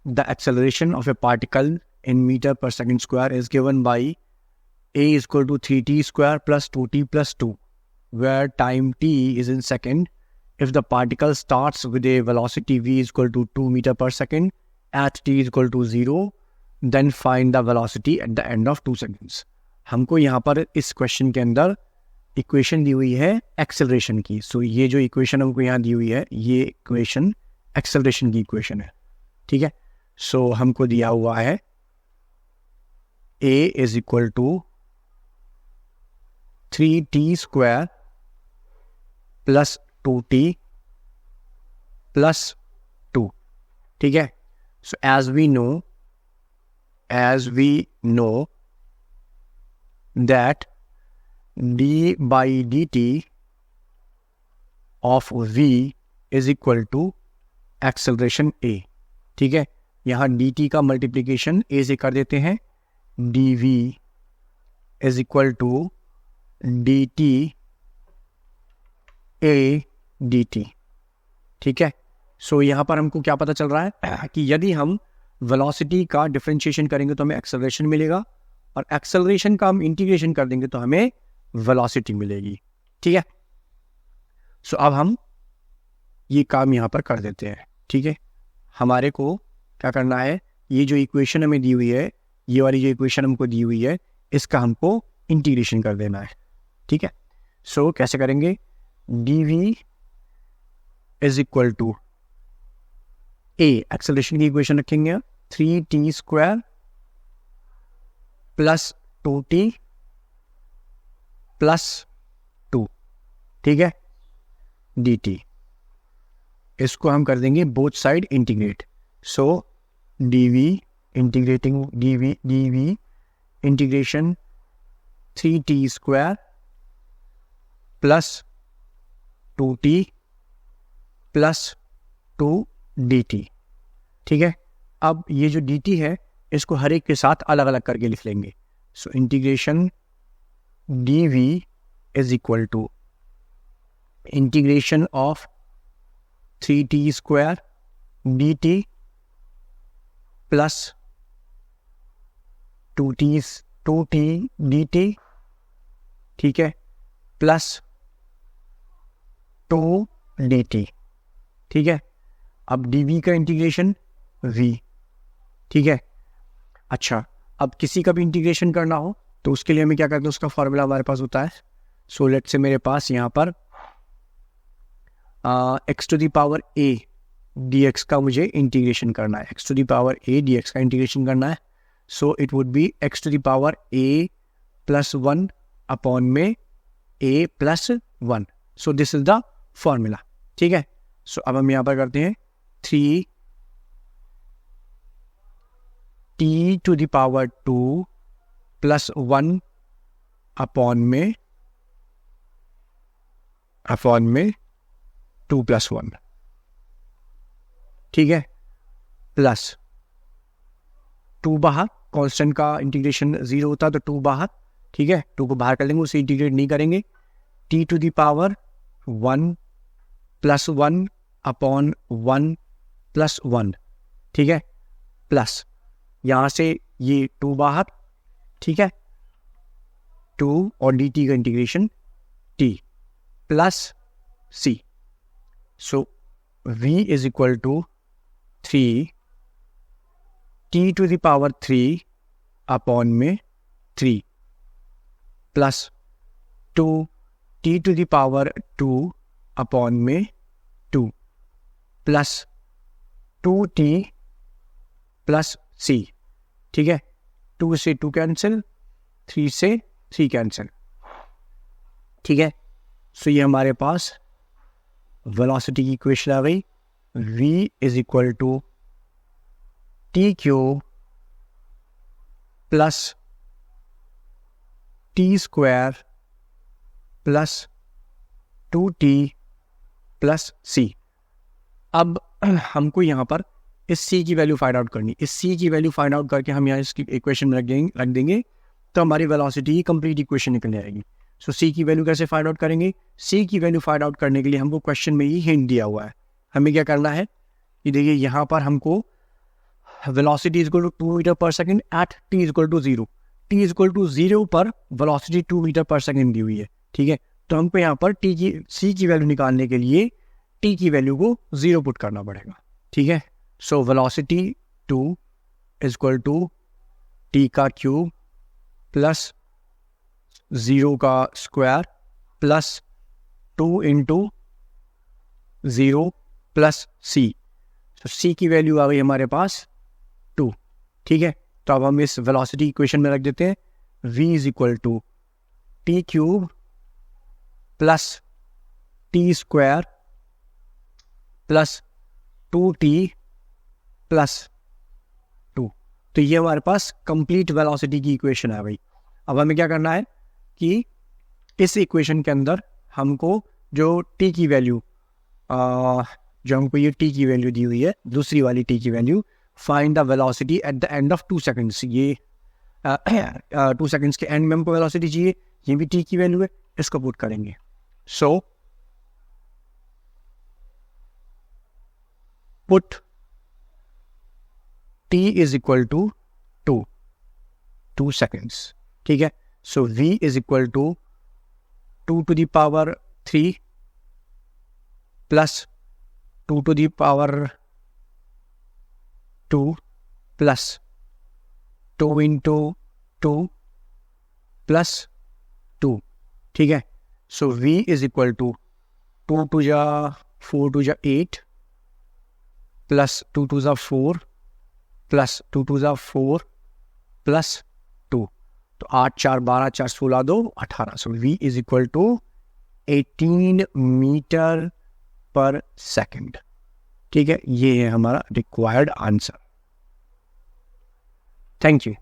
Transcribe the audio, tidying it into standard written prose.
the acceleration of a particle in meter per second square is given by a is equal to 3t square plus 2t plus 2, where time t is in second. If the particle starts with a velocity v is equal to 2 meter per second at t is equal to 0, then find the velocity at the end of 2 seconds. हमको यहाँ पर इस question के अंदर equation दी हुई है acceleration की. सो ये जो इक्वेशन हमको यहाँ दी हुई है, ये इक्वेशन एक्सेलरेशन की इक्वेशन है. ठीक है. सो हमको दिया हुआ है a is equal to 3t square plus 2t plus 2. ठीक है. So as we know that d by dt of v is equal to acceleration a. ठीक है. यहाँ dt का मल्टीप्लीकेशन a से कर देते हैं. dv is equal to dt a dt. ठीक है. सो यहाँ पर हमको क्या पता चल रहा है कि यदि हम वेलोसिटी का डिफरेंशिएशन करेंगे तो हमें एक्सेलरेशन मिलेगा, और एक्सेलरेशन का हम इंटीग्रेशन कर देंगे तो हमें वेलोसिटी मिलेगी. ठीक है. सो अब हम ये काम यहाँ पर कर देते हैं. ठीक है. हमारे को क्या करना है, ये जो इक्वेशन हमें दी हुई है, ये वाली जो इक्वेशन हमको दी हुई है, इसका हमको इंटीग्रेशन कर देना है. ठीक है. सो कैसे करेंगे, dv is equal to a, acceleration की इक्वेशन रखेंगे 3t square plus 2t plus 2. ठीक है. dt इसको हम कर देंगे बोथ साइड इंटीग्रेट. सो dv integration 3t square plus 2t plus 2 dt. ठीक है. अब ये जो dt है इसको हर एक के साथ अलग अलग करके लिख लेंगे. So integration dv is equal to integration of 3t square dt plus 2t dt. ठीक है. Plus 2 dt. ठीक है. अब dv का इंटीग्रेशन v. ठीक है. अच्छा, अब किसी का भी इंटीग्रेशन करना हो तो उसके लिए हमें क्या करते हैं, उसका फॉर्मूला हमारे पास होता है. सो लेट से मेरे पास यहाँ पर x to the power a dx का मुझे इंटीग्रेशन करना है. x to the power a dx का इंटीग्रेशन करना है. So it would be x to the power a plus 1 upon में a plus 1. So this is the formula. ठीक है. सो अब हम यहाँ पर करते हैं 3t to the power 2 plus 1 upon में 2 प्लस 1. ठीक है. प्लस 2 बाहर, कांस्टेंट का इंटीग्रेशन 0 होता है तो 2 बाहर. ठीक है. 2 को बाहर कर लेंगे, उसे इंटीग्रेट नहीं करेंगे. t to the power 1 plus 1 upon 1 plus 1. ठीक है. प्लस यहाँ से ये 2 बाहर. ठीक है. 2 और dt का integration t plus c. So v is equal to 3 t to the power 3 upon में 3 plus 2 t to the power 2 upon में 2 प्लस 2t प्लस c. ठीक है. 2 से 2 कैंसिल, 3 से 3 कैंसिल. ठीक है. सो ये हमारे पास वेलोसिटी की इक्वेशन आ गई. v is equal to t cube plus t square plus 2t plus c. अब हमको यहाँ पर इस c की वैल्यू फाइंड आउट करनी. इस c की वैल्यू फाइंड आउट करके हम यहाँ इसकी इक्वेशन में रख देंगे तो हमारी वेलोसिटी की कंप्लीट इक्वेशन निकल आएगी. सो c की वैल्यू कैसे फाइंड आउट करेंगे, c की वैल्यू फाइंड आउट करने के लिए हमको क्वेश्चन में ही हिंट दिया हुआ है. हमें क्या करना है कि देखिए यहाँ पर हमको velocity is equal to 2 metre पर second at t is equal to 0। T is equal to 0 per velocity 2 metre पर सेकंड दी हुई है, ठीक है। तो हमको यहाँ पर टी की सी की वैल्यू निकालने के लिए टी की वैल्यू को 0 पुट करना पड़ेगा, ठीक है। So velocity 2 is equal to T का क्यूब प्लस 0 का square plus 2 into 0 plus C. तो सी की वैल्यू आ गई हमारे पास 2, ठीक है। तो अब हम इस वेलोसिटी इक्वेशन में रख देते हैं v is equal to t cube plus t square plus 2t plus 2। तो ये हमारे पास कंप्लीट वेलोसिटी की इक्वेशन है भाई। अब हमें क्या करना है कि इस इक्वेशन के अंदर हमको जो t की वैल्यू जो हमको ये t की वैल्यू दी हुई है, दूसरी वाली t की value, find the velocity at the end of 2 seconds. ये 2 सेकंड्स के एंड में हमको वेलोसिटी चाहिए, ये भी t की वैल्यू है, इसको पुट करेंगे। So put t is equal to 2 seconds, ठीक है। So v is equal to 2 to the power 3 plus 2 to the power 2 plus 2 into 2 plus 2, ठीक है। So v is equal to 2 to जा 4 to जा 8 plus 2 to जा 4 plus 2 to जा 4 plus 2। तो 8 4 12 4 16 2 18। So v is equal to 18 meter पर second, ठीक है। ये है हमारा रिक्वायर्ड आंसर। Thank you.